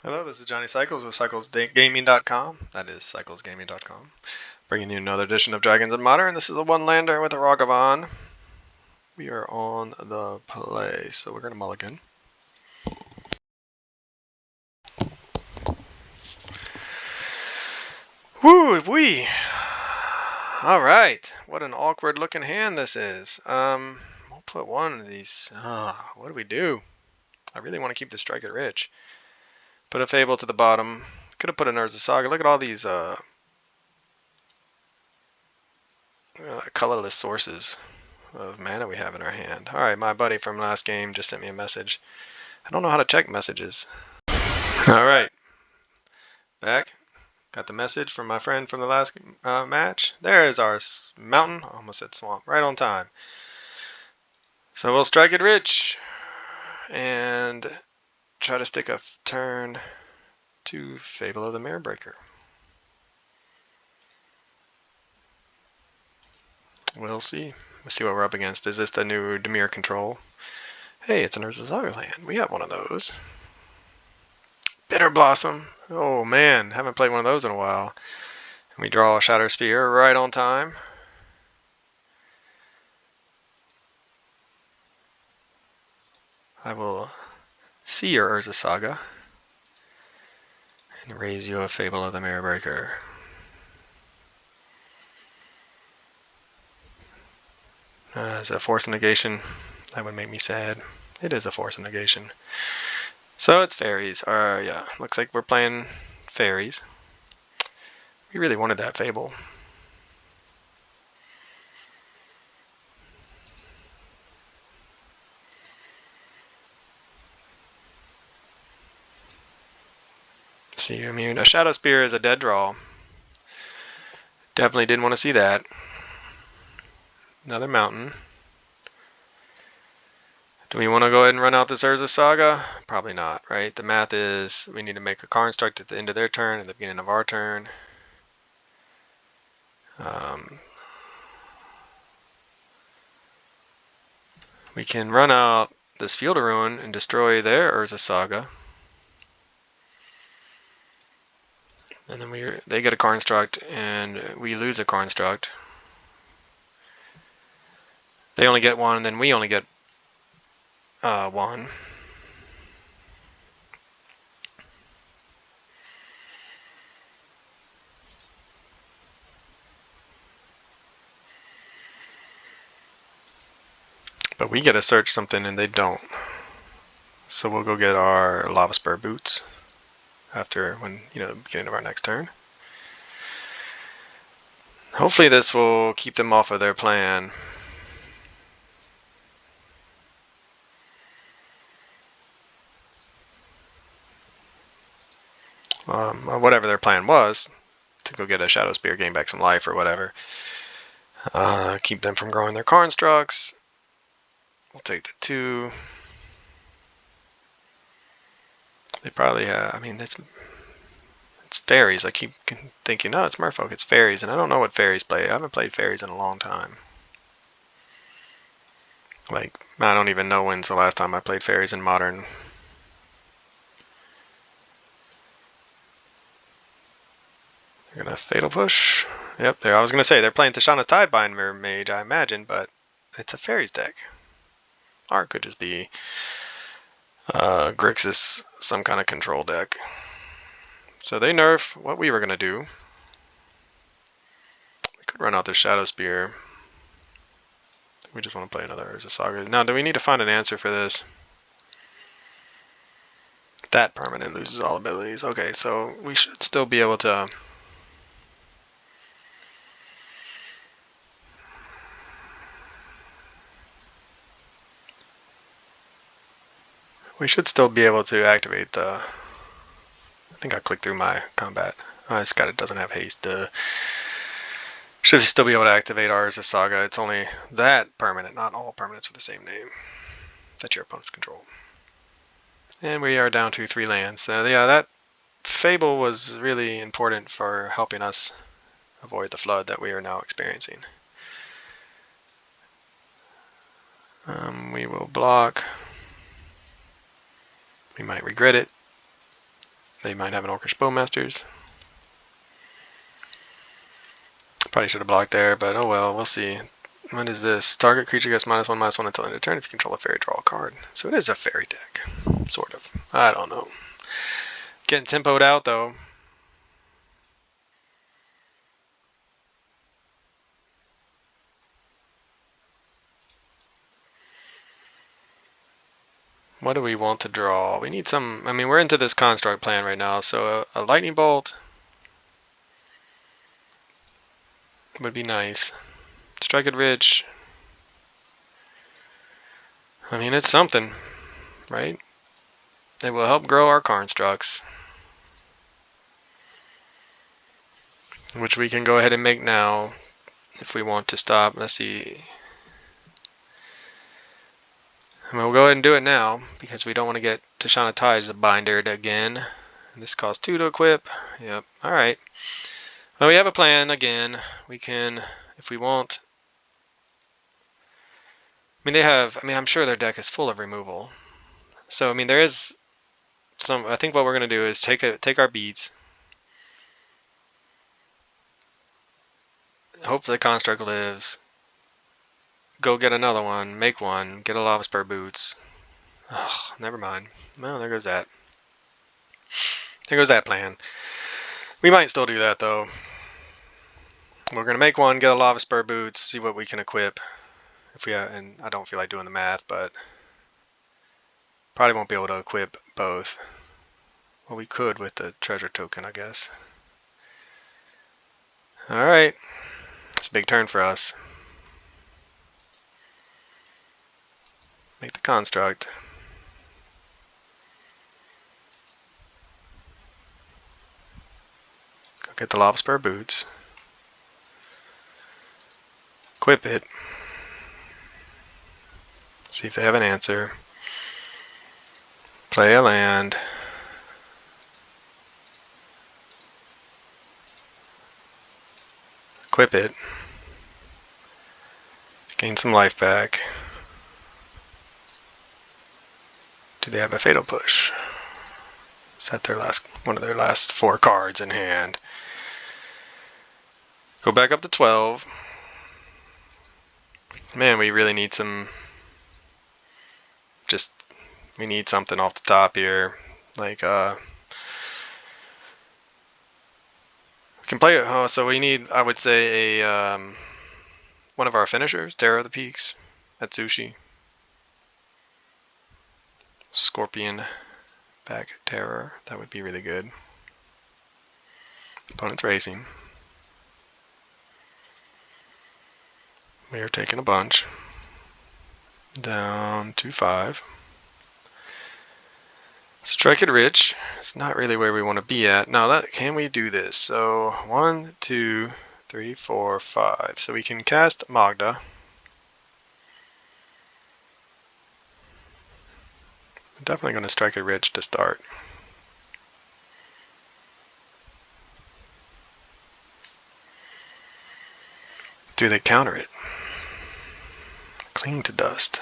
Hello, this is Johnny Cycles with CyclesGaming.com. That is CyclesGaming.com. Bringing you another edition of Dragons and Modern. This is a one-lander with a Ragavan. We are on the play, so we're going to mulligan. Woo, wee! Alright, what an awkward looking hand this is. We'll put one of these. What do we do? I really want to keep the Strike It Rich. Put a Fable to the bottom. Could have put an Urza Saga. Look at all these colorless sources of mana we have in our hand. Alright, my buddy from last game just sent me a message. I don't know how to check messages. Alright. Back. Got the message from my friend from the last match. There is our mountain. Almost said swamp. Right on time. So we'll strike it rich. And try to stick a turn to Fable of the Mirrorbreaker. We'll see. Let's see what we're up against. Is this the new Dimir control? Hey, it's an Urza Saga land. We have one of those. Bitter Blossom. Oh man, haven't played one of those in a while. And we draw a Shadow Spear right on time. I will see your Urza Saga and raise you a Fable of the Mirrorbreaker. As a force of negation, that would make me sad. It is a force of negation. So it's Faeries. Yeah, looks like we're playing Faeries. We really wanted that Fable. See, I mean, a Shadow Spear is a dead draw. Definitely didn't want to see that. Another mountain. Do we want to go ahead and run out this Urza Saga? Probably not, right? The math is we need to make a construct at the end of their turn, at the beginning of our turn. We can run out this Field of Ruin and destroy their Urza Saga. And then they get a construct and we lose a construct. They only get one and then we only get one. But we get to search something and they don't. So we'll go get our Lava Spur boots after the beginning of our next turn. Hopefully this will keep them off of their plan. Whatever their plan was, to go get a Shadow Spear, gain back some life or whatever. Keep them from growing their constructs. We'll take the 2. They probably have, I mean, it's Faeries. I keep thinking, no, it's Merfolk, it's Faeries, and I don't know what Faeries play. I haven't played Faeries in a long time. Like, I don't even know when's the last time I played Faeries in Modern. They're gonna Fatal Push. Yep, there. I was gonna say they're playing Tashana Tidebind Mage, I imagine, but it's a Faeries deck. Or it could just be Grixis, some kind of control deck. So they nerf what we were gonna do. We could run out the Shadow Spear. We just want to play another Urza Saga. Now, do we need to find an answer for this? That permanent loses all abilities. Okay, so we should still be able to... We should still be able to activate the... I think I clicked through my combat. Oh, it's got it doesn't have haste. Should still be able to activate our Urza Saga. It's only that permanent, not all permanents with the same name that your opponents control. And we are down to 3 lands. So yeah, that Fable was really important for helping us avoid the flood that we are now experiencing. We will block. We might regret it. They might have an Orcish Bowmasters. Probably should have blocked there, but oh well, we'll see. What is this? Target creature gets -1/-1 until end of turn if you control a fairy, draw a card. So it is a fairy deck. Sort of. I don't know. Getting tempoed out though. What do we want to draw? We need some... I mean, we're into this construct plan right now, so a lightning bolt would be nice. Strike it rich. I mean, it's something, right? It will help grow our constructs, which we can go ahead and make now if we want to stop. Let's see. I mean, we'll go ahead and do it now because we don't want to get Tashana Tides bindered again. And this costs 2 to equip. Yep. All right. Well, we have a plan again. We can, if we want. I mean, they have. I mean, I'm sure their deck is full of removal. So I mean, there is some. I think what we're gonna do is take our beats. Hope the construct lives. Go get another one. Make one. Get a Lava Spur Boots. Oh, never mind. Well, there goes that. There goes that plan. We might still do that though. We're gonna make one, get a Lava Spur Boots, see what we can equip. If we and I don't feel like doing the math, but probably won't be able to equip both. Well, we could with the treasure token, I guess. All right, it's a big turn for us. Make the construct. Go get the Lava Spur Boots. Equip it. See if they have an answer. Play a land. Equip it. Gain some life back. Do they have a Fatal Push? Set their one of their last 4 cards in hand. Go back up to 12. Man, we really need some. We need something off the top here. Like, we can play it. Oh, so we need, I would say, a one of our finishers, Terror of the Peaks, Atsushi. Scorpion back Terror. That would be really good. Opponent's racing. We are taking a bunch. Down to 5. Strike it rich. It's not really where we want to be at. Now, can we do this? So 1, 2, 3, 4, 5. So we can cast Magda. I'm definitely going to strike it rich to start. Do they counter it? Cling to dust.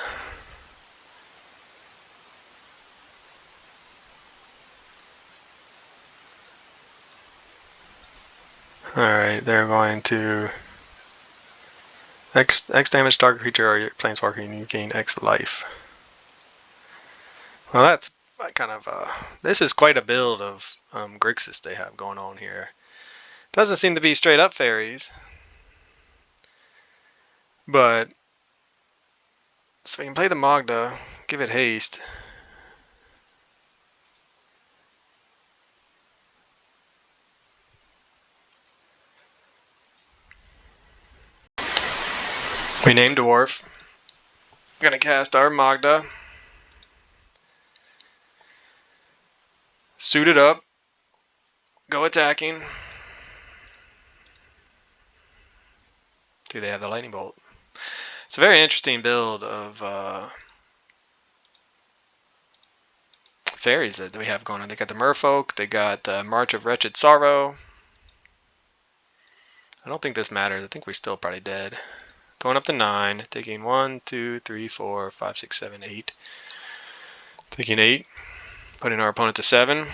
Alright, they're going to X damage target creature or your planeswalker and you gain X life. Well, that's kind of this is quite a build of Grixis they have going on here. Doesn't seem to be straight up fairies. But so we can play the Magda, give it haste. We named Dwarf. We're gonna cast our Magda. Suit it up. Go attacking. Do they have the lightning bolt? It's a very interesting build of fairies that we have going on. They got the Merfolk. They got the March of Wretched Sorrow. I don't think this matters. I think we're still probably dead. Going up to 9. Taking 1, 2, 3, 4, 5, 6, 7, 8. Taking 8. Putting our opponent to 7.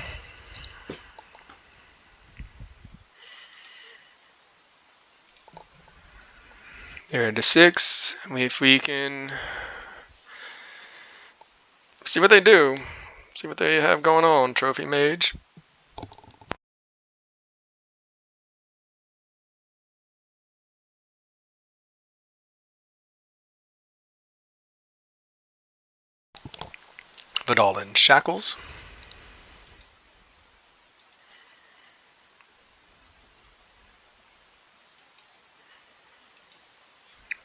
They're into 6. If we can see what they do, see what they have going on, Trophy Mage. Vidal in Shackles.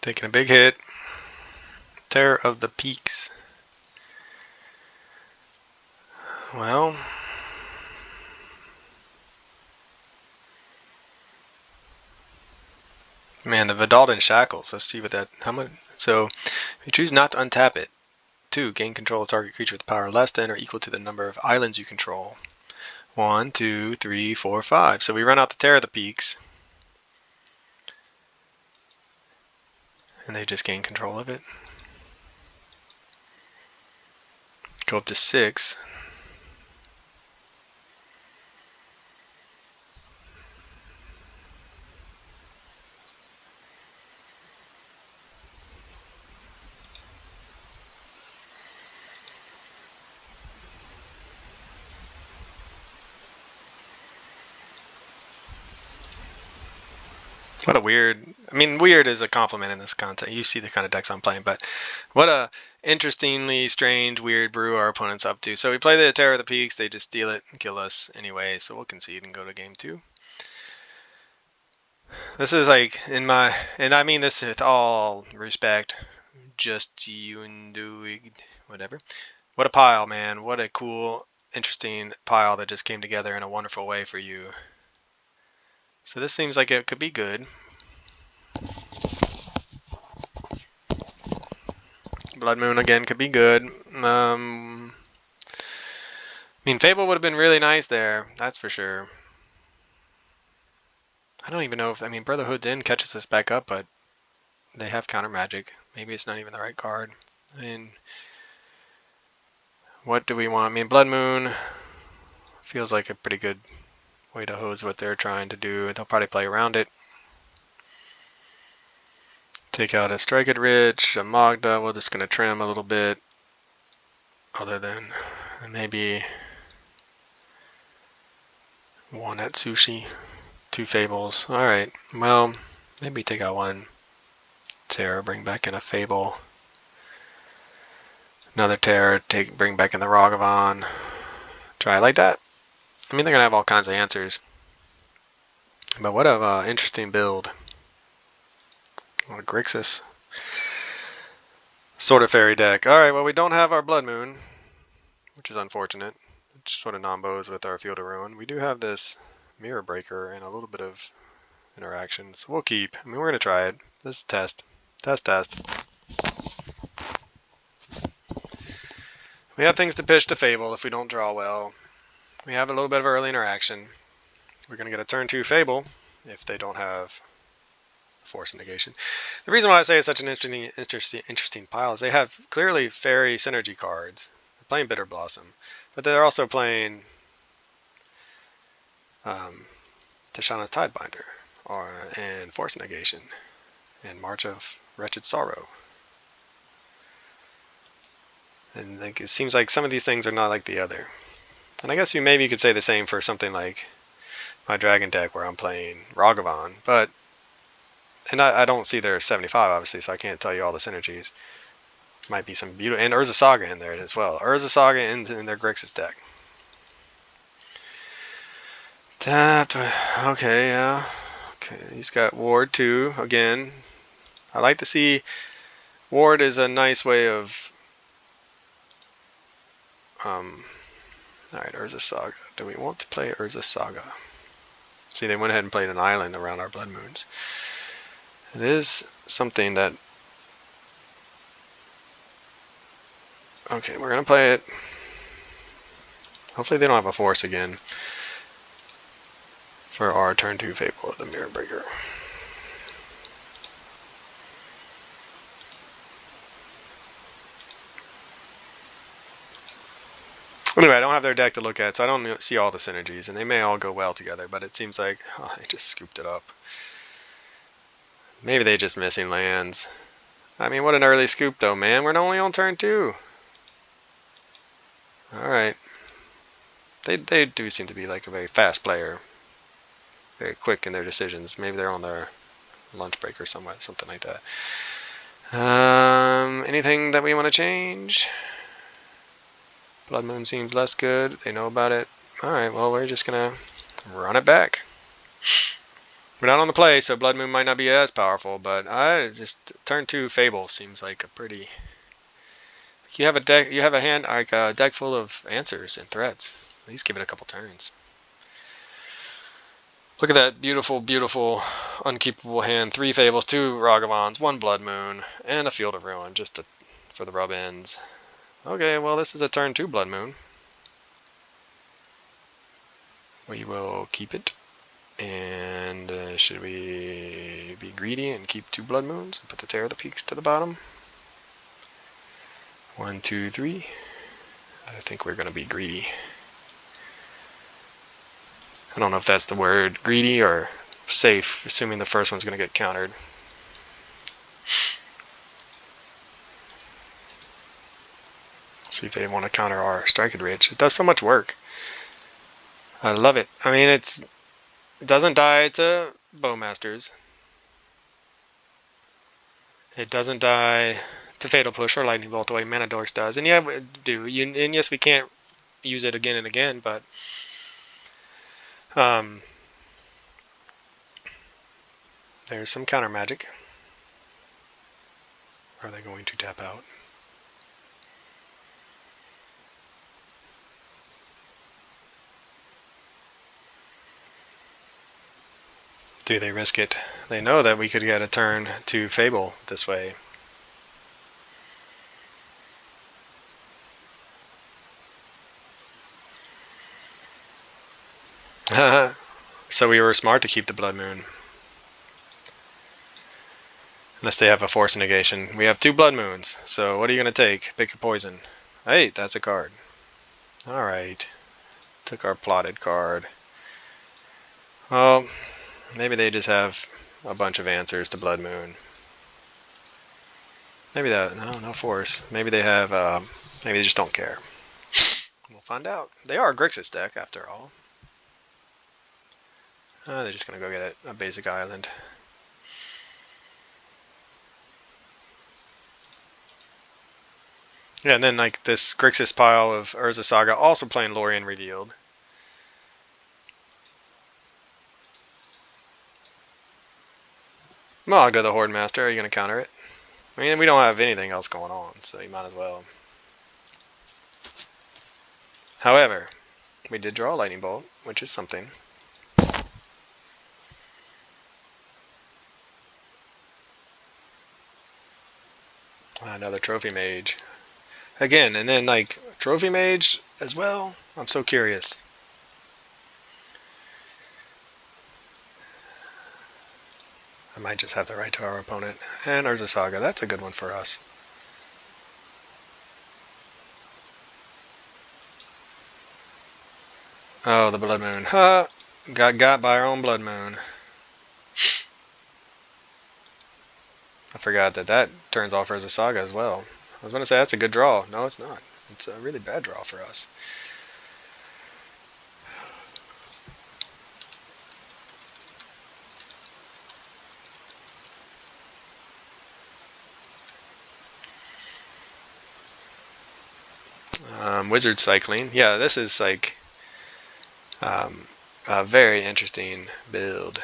Taking a big hit. Terror of the Peaks. Well, man, the Vidal in Shackles. Let's see what that. How much? So, you choose not to untap it. 2. Gain control of target creature with power less than or equal to the number of islands you control. 1, 2, 3, 4, 5. So we run out the Terror of the Peaks. And they just gain control of it. Go up to 6. What a weird, I mean, weird is a compliment in this content. You see the kind of decks I'm playing, but what a interestingly strange, weird brew our opponent's up to. So we play the Terror of the Peaks, they just steal it and kill us anyway, so we'll concede and go to game 2. This is like, and I mean this with all respect, just you and doing whatever. What a pile, man. What a cool, interesting pile that just came together in a wonderful way for you. So this seems like it could be good. Blood Moon again could be good. I mean, Fable would have been really nice there, that's for sure. I don't even know if, I mean, Brotherhood's in catches us back up, but they have counter magic. Maybe it's not even the right card. I mean, what do we want? I mean, Blood Moon feels like a pretty good way to hose what they're trying to do. They'll probably play around it. Take out a Strike Ridge, a Magda. We're just going to trim a little bit. Other than maybe one at Sushi. 2 Fables. Alright, well, maybe take out 1 Terror, bring back in a Fable. Another Terror, bring back in the Ragavan. Try it like that. I mean, they're going to have all kinds of answers. But what a interesting build. What a Grixis. Sort of fairy deck. Alright, well, we don't have our Blood Moon, which is unfortunate. It sort of nombos with our Field of Ruin. We do have this Mirror Breaker and a little bit of interaction, so we'll keep. I mean, we're going to try it. This is test. Test. We have things to pitch to Fable if we don't draw well. We have a little bit of early interaction. We're going to get a turn 2 Fable if they don't have Force and Negation. The reason why I say it's such an interesting pile is they have clearly Fairy synergy cards. They're playing Bitter Blossom, but they're also playing Tishana's Tidebinder and Force Negation and March of Wretched Sorrow. And like, it seems like some of these things are not like the other. And I guess maybe you could say the same for something like my Dragon deck where I'm playing Ragavan, but and I don't see their 75 obviously, so I can't tell you all the synergies. Might be some beautiful, and Urza Saga in there as well. Urza Saga in their Grixis deck. Okay, yeah. Okay, he's got Ward too. Again, I like to see Ward is a nice way of. Alright, Urza Saga. Do we want to play Urza Saga? See, they went ahead and played an island around our Blood Moons. It is something that. Okay, we're gonna play it. Hopefully they don't have a force again for our turn 2 Fable of the Mirror Breaker. Anyway, I don't have their deck to look at, so I don't see all the synergies, and they may all go well together, but it seems like they just scooped it up. Maybe they just missing lands. I mean, what an early scoop though, man. We're only on turn 2. Alright. They do seem to be like a very fast player. Very quick in their decisions. Maybe they're on their lunch break or somewhat, something like that. Anything that we want to change? Blood Moon seems less good. They know about it. Alright, well, we're just going to run it back. We're not on the play, so Blood Moon might not be as powerful, but I just turn 2 Fable seems like a pretty. You have a deck. You have a hand like a deck full of answers and threats. At least give it a couple turns. Look at that beautiful, beautiful, unkeepable hand. 3 Fables, 2 Ragavans, 1 Blood Moon, and a Field of Ruin just for the rub ends. Okay, well this is a turn 2 Blood Moon. We will keep it. And should we be greedy and keep 2 Blood Moons and put the Terror of the Peaks to the bottom? 1, 2, 3. I think we're going to be greedy. I don't know if that's the word, greedy or safe, assuming the first one's going to get countered. See if they want to counter our Strike Rich. It does so much work. I love it. I mean, it doesn't die to Bowmasters. It doesn't die to Fatal Push or Lightning Bolt the way Mana Dorks does. And yeah, we do. And yes, we can't use it again and again, but there's some counter magic. Are they going to tap out? Do they risk it? They know that we could get a turn to Fable this way. So we were smart to keep the Blood Moon. Unless they have a Force Negation. We have 2 Blood Moons. So what are you going to take? Pick a poison. Hey, that's a card. Alright. Took our plotted card. Well, maybe they just have a bunch of answers to Blood Moon. Maybe that. No Force. Maybe they have. Maybe they just don't care. We'll find out. They are a Grixis deck, after all. They're just going to go get a basic island. Yeah, and then like this Grixis pile of Urza Saga also playing Lorien Revealed. Magda the Hoardmaster, are you going to counter it? I mean, we don't have anything else going on, so you might as well. However, we did draw a Lightning Bolt, which is something. Another Trophy Mage. Again, and then like Trophy Mage as well. I'm so curious. I might just have to write to our opponent. And Urza Saga, that's a good one for us. Oh, the Blood Moon. Huh. Got by our own Blood Moon. I forgot that turns off Urza Saga as well. I was going to say that's a good draw. No, it's not. It's a really bad draw for us. Wizard Cycling. Yeah, this is like a very interesting build.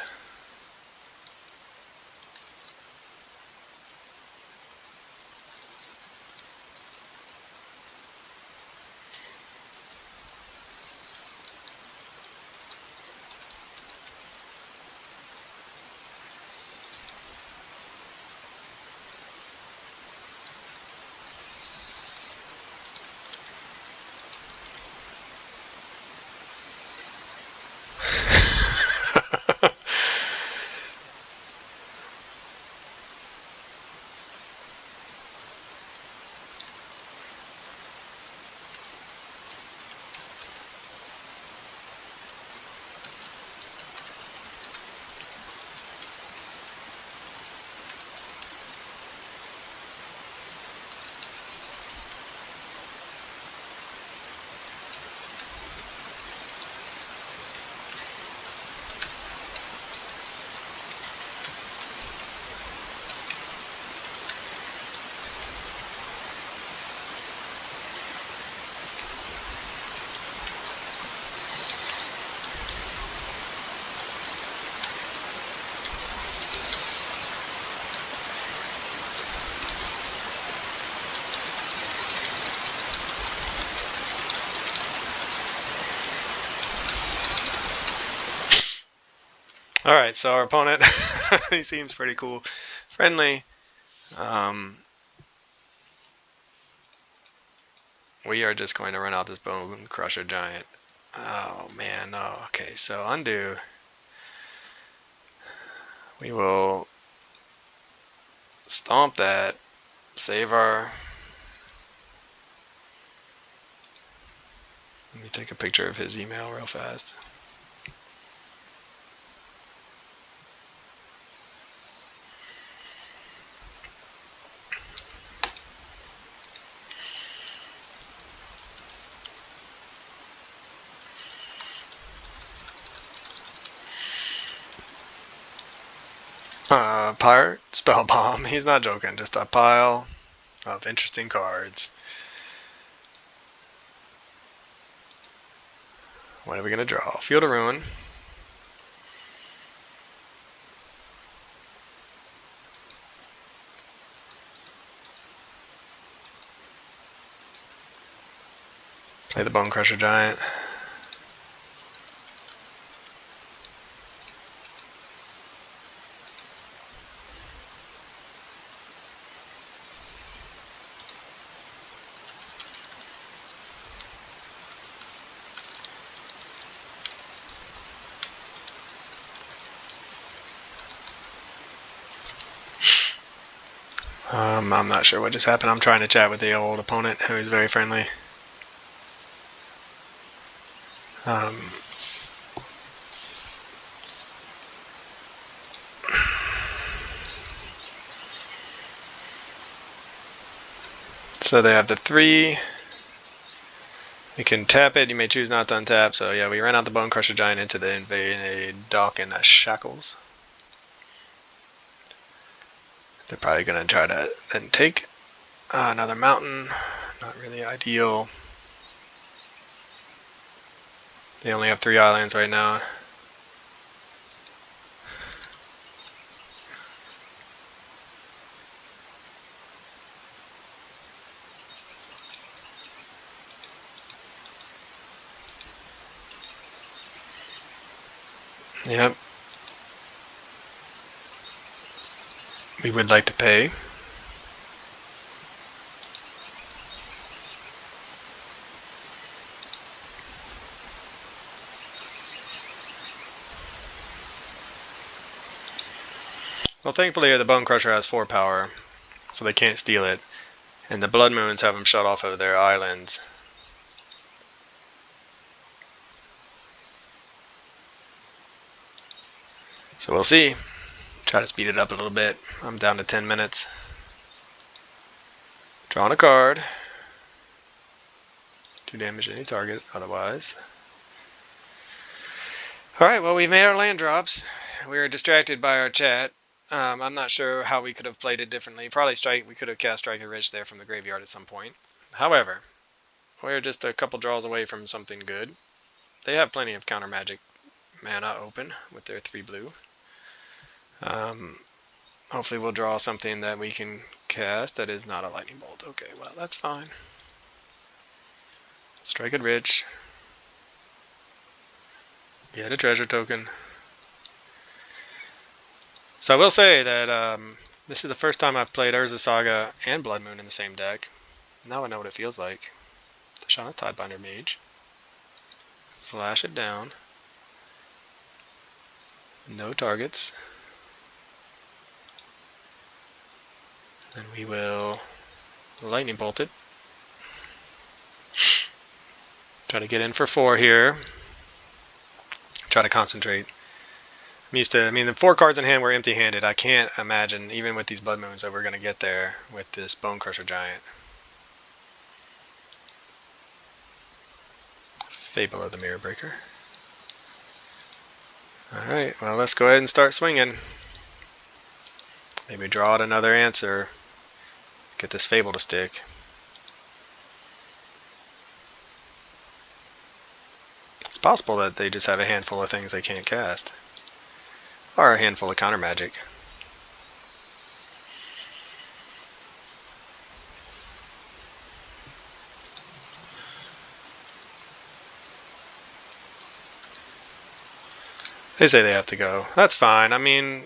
Alright, so our opponent, he seems pretty cool. Friendly. We are just going to run out this Bone Crusher Giant. Oh man, no. Okay, so undo. We will stomp that. Save our... Let me take a picture of his email real fast. Pirate Spell Bomb. He's not joking. Just a pile of interesting cards. What are we going to draw? Field of Ruin. Play the Bone Crusher Giant. I'm not sure what just happened. I'm trying to chat with the old opponent who is very friendly. So they have the 3. You can tap it. You may choose not to untap. So yeah, we ran out the Bone Crusher Giant into the invaded dock and shackles. They're probably going to try to then take another mountain. Not really ideal. They only have 3 islands right now. Yep. We would like to pay. Well, thankfully the Bone Crusher has 4 power, so they can't steal it. And the Blood Moons have them shut off of their islands. So we'll see. Try to speed it up a little bit. I'm down to 10 minutes. Drawing a card. 2 damage to any target, otherwise. Alright, well, we've made our land drops. We were distracted by our chat. I'm not sure how we could have played it differently. Probably we could have cast Strike Rich there from the graveyard at some point. However, we're just a couple draws away from something good. They have plenty of counter magic mana open with their 3 blue. Hopefully we'll draw something that we can cast that is not a lightning bolt. Okay, well, that's fine. Strike it rich. Get a treasure token. So I will say that this is the first time I've played Urza Saga and Blood Moon in the same deck. Now I know what it feels like. The Shana's Tidebinder Mage. Flash it down. No targets. Then we will lightning bolt it. Try to get in for 4 here. Try to concentrate. The 4 cards in hand were empty-handed. I can't imagine, even with these Blood Moons, that we're going to get there with this Bone Crusher Giant. Fable of the Mirror Breaker. Alright, well, let's go ahead and start swinging. Maybe draw out another answer. Get this Fable to stick. It's possible that they just have a handful of things they can't cast. Or a handful of counter magic. They say they have to go. That's fine. I mean,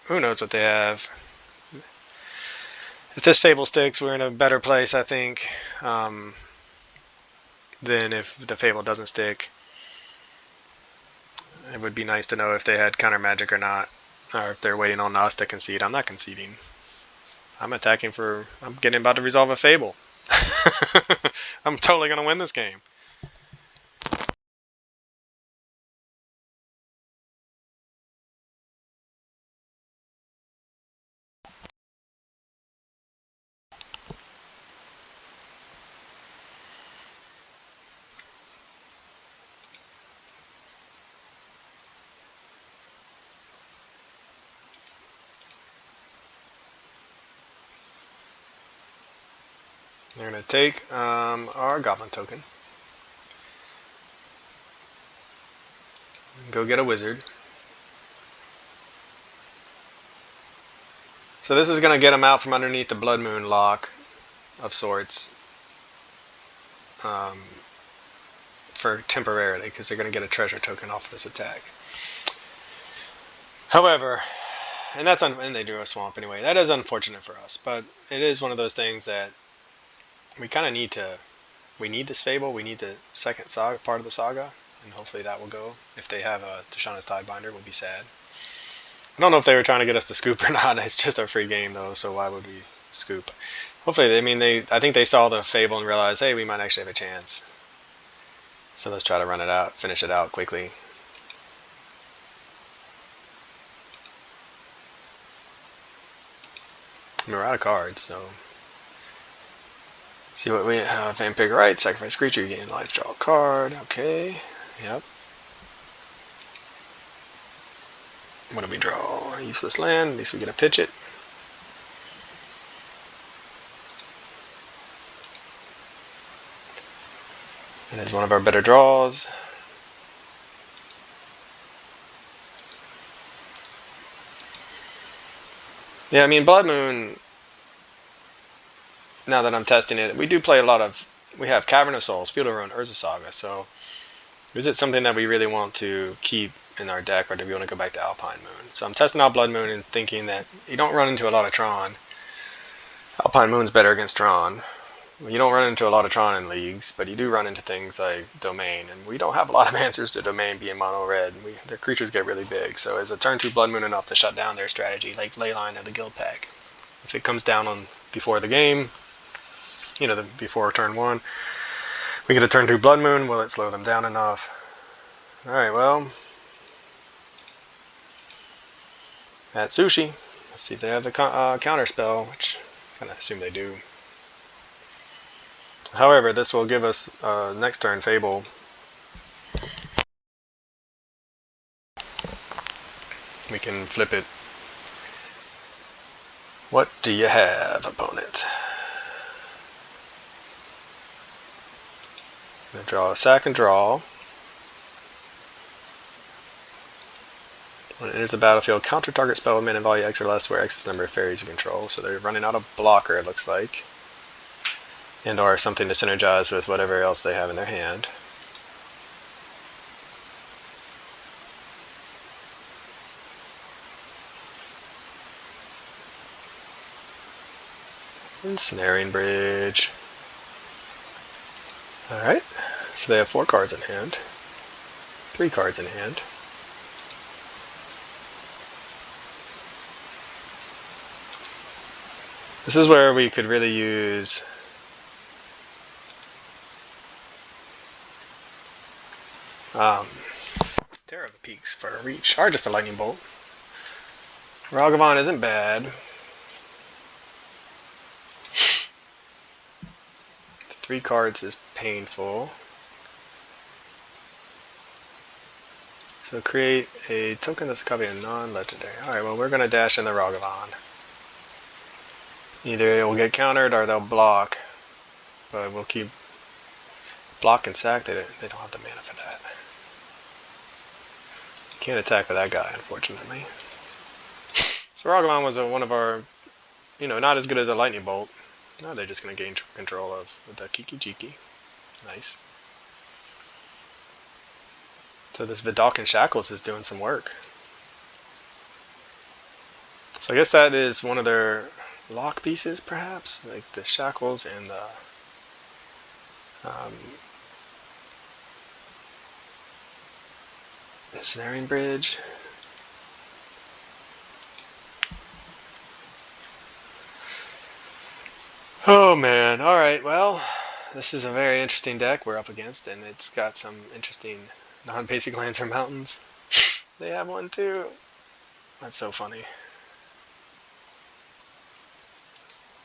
who knows what they have. If this Fable sticks, we're in a better place, I think, than if the Fable doesn't stick. It would be nice to know if they had counter magic or not, or if they're waiting on us to concede. I'm not conceding. I'm attacking for... I'm getting about to resolve a Fable. I'm totally going to win this game. They're going to take our Goblin token. Go get a wizard. So this is going to get them out from underneath the Blood Moon lock of sorts. For temporarily, because they're going to get a treasure token off of this attack. However, and they drew a swamp anyway. That is unfortunate for us, but it is one of those things that we kind of need to. We need this Fable. We need the second saga, part of the saga, and hopefully that will go. If they have a Tishana's Tidebinder, we'll be sad. I don't know if they were trying to get us to scoop or not. It's just a free game though, so why would we scoop? Hopefully, I think they saw the Fable and realized, hey, we might actually have a chance. So let's try to run it out, finish it out quickly. We're out of cards, so see what we have. Vampiric Right, sacrifice creature, you gain life, draw a card. Okay, yep. What do we draw? Useless land, at least we get to pitch it. It is one of our better draws. Yeah, I mean, Blood Moon, now that I'm testing it, we do play a lot of, we have Cavern of Souls, Field of Ruin, Urza Saga, so is it something that we really want to keep in our deck, or do we want to go back to Alpine Moon? So I'm testing out Blood Moon and thinking that you don't run into a lot of Tron. Alpine Moon's better against Tron. You don't run into a lot of Tron in leagues, but you do run into things like Domain, and we don't have a lot of answers to Domain being mono-red. Their creatures get really big, so is a turn 2 Blood Moon enough to shut down their strategy, like Leyline of the Guild Pack? If it comes down on before the game, before turn 1, we get a turn 2 Blood Moon, will it slow them down enough? Alright, well, at Sushi, let's see if they have the counter spell, which I kind of assume they do. However, this will give us next turn Fable. We can flip it. What do you have, opponent? I'm going to draw a sack and draw. When it enters the battlefield, counter target spell with mana value X or less, where X is the number of fairies you control. So they're running out of blocker, it looks like. And or something to synergize with whatever else they have in their hand. Ensnaring Bridge. Alright, so they have 4 cards in hand. 3 cards in hand. This is where we could really use Terror of the Peaks for a reach, or just a Lightning Bolt. Ragavan isn't bad. 3 cards is painful. So create a token that's a copy of non-legendary. Alright, well we're going to dash in the Ragavan. Either it will get countered or they'll block. But we'll keep block and sack. They don't have the mana for that. Can't attack with that guy, unfortunately. So Ragavan was one of our, not as good as a Lightning Bolt. Now they're just going to gain control of the Kiki Jiki. Nice. So this Vidalcan Shackles is doing some work. So I guess that is one of their lock pieces, perhaps, like the Shackles and the Snaring Bridge. Oh man, alright, well, this is a very interesting deck we're up against, and it's got some interesting non-basic lands or mountains. They have one too. That's so funny.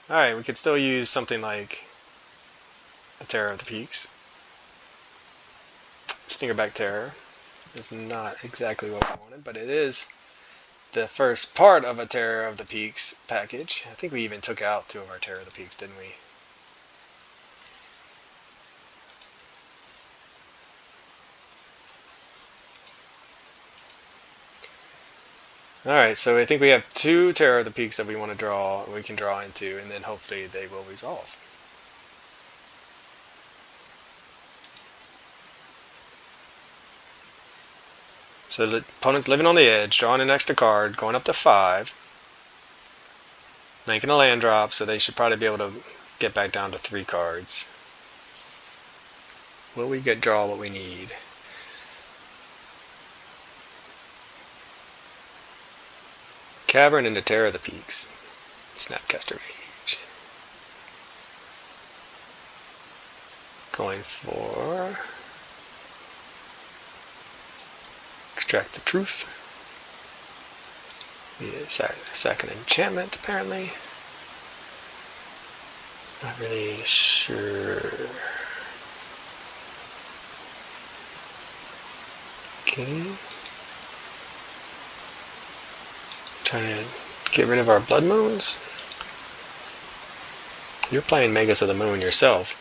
Alright, we could still use something like a Terror of the Peaks. Stingerback Terror is not exactly what we wanted, but it is the first part of a Terror of the Peaks package. I think we even took out 2 of our Terror of the Peaks, didn't we? Alright, so I think we have 2 Terror of the Peaks that we want to draw, we can draw into, and then hopefully they will resolve. So the opponent's living on the edge, drawing an extra card, going up to 5, making a land drop, so they should probably be able to get back down to 3 cards. Will we get draw what we need? Cavern into Terror of the Peaks. Snapcaster Mage. Going for Extract the Truth. Yeah, sack an enchantment, apparently. Not really sure. Okay. Trying to get rid of our Blood Moons. You're playing Magus of the Moon yourself.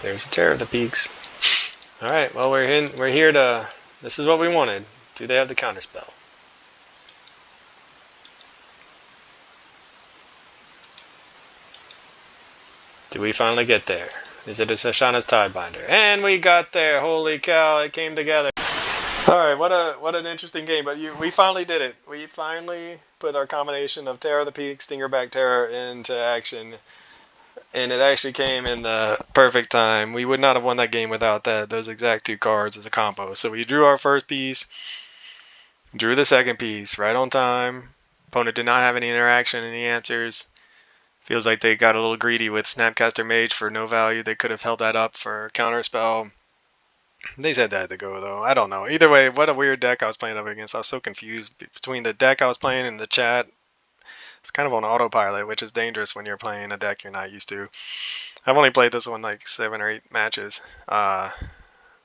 There's the Terror of the Peaks. Alright, well we're here to... This is what we wanted. Do they have the counterspell? Do we finally get there? Is it a Shoshana's Tidebinder? And we got there! Holy cow, it came together. Alright, what an interesting game, but we finally did it. We finally put our combination of Terror of the Peaks, Stingerback Terror into action. And it actually came in the perfect time. We would not have won that game without those exact 2 cards as a combo. So we drew our first piece, drew the second piece right on time. Opponent did not have any interaction, any answers. Feels like they got a little greedy with Snapcaster Mage for no value. They could have held that up for counterspell. They said that to go though. I don't know. Either way, what a weird deck I was playing up against. I was so confused between the deck I was playing and the chat. It's kind of on autopilot, which is dangerous when you're playing a deck you're not used to. I've only played this one like 7 or 8 matches. But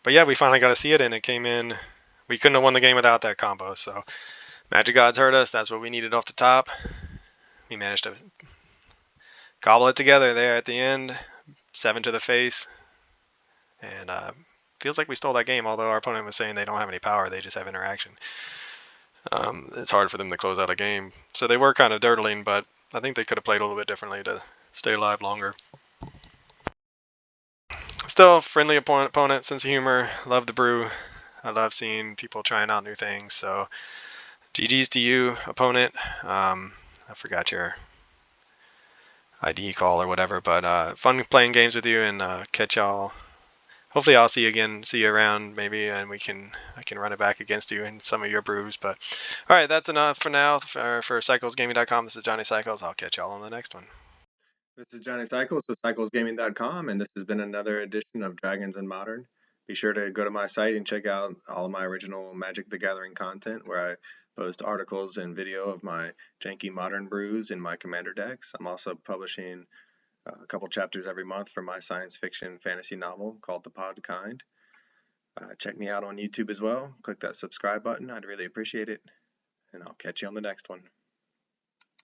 yeah, we finally got to see it, and it came in. We couldn't have won the game without that combo. So Magic Gods hurt us. That's what we needed off the top. We managed to cobble it together there at the end. 7 to the face. And feels like we stole that game, although our opponent was saying they don't have any power. They just have interaction. It's hard for them to close out a game. So they were kind of dirtling, but I think they could have played a little bit differently to stay alive longer. Still, friendly opponent, sense of humor. Love the brew. I love seeing people trying out new things. So, GG's to you, opponent. I forgot your ID call or whatever, but fun playing games with you, and catch y'all. Hopefully, I'll see you again, see you around maybe, and I can run it back against you in some of your brews. But all right, that's enough for now. For CyclesGaming.com, this is Johnny Cycles. I'll catch y'all on the next one. This is Johnny Cycles with CyclesGaming.com, and this has been another edition of Dragons in Modern. Be sure to go to my site and check out all of my original Magic the Gathering content, where I post articles and video of my janky modern brews in my commander decks. I'm also publishing a couple chapters every month for my science fiction fantasy novel called The Pod Kind. Check me out on YouTube as well. Click that subscribe button. I'd really appreciate it, and I'll catch you on the next one.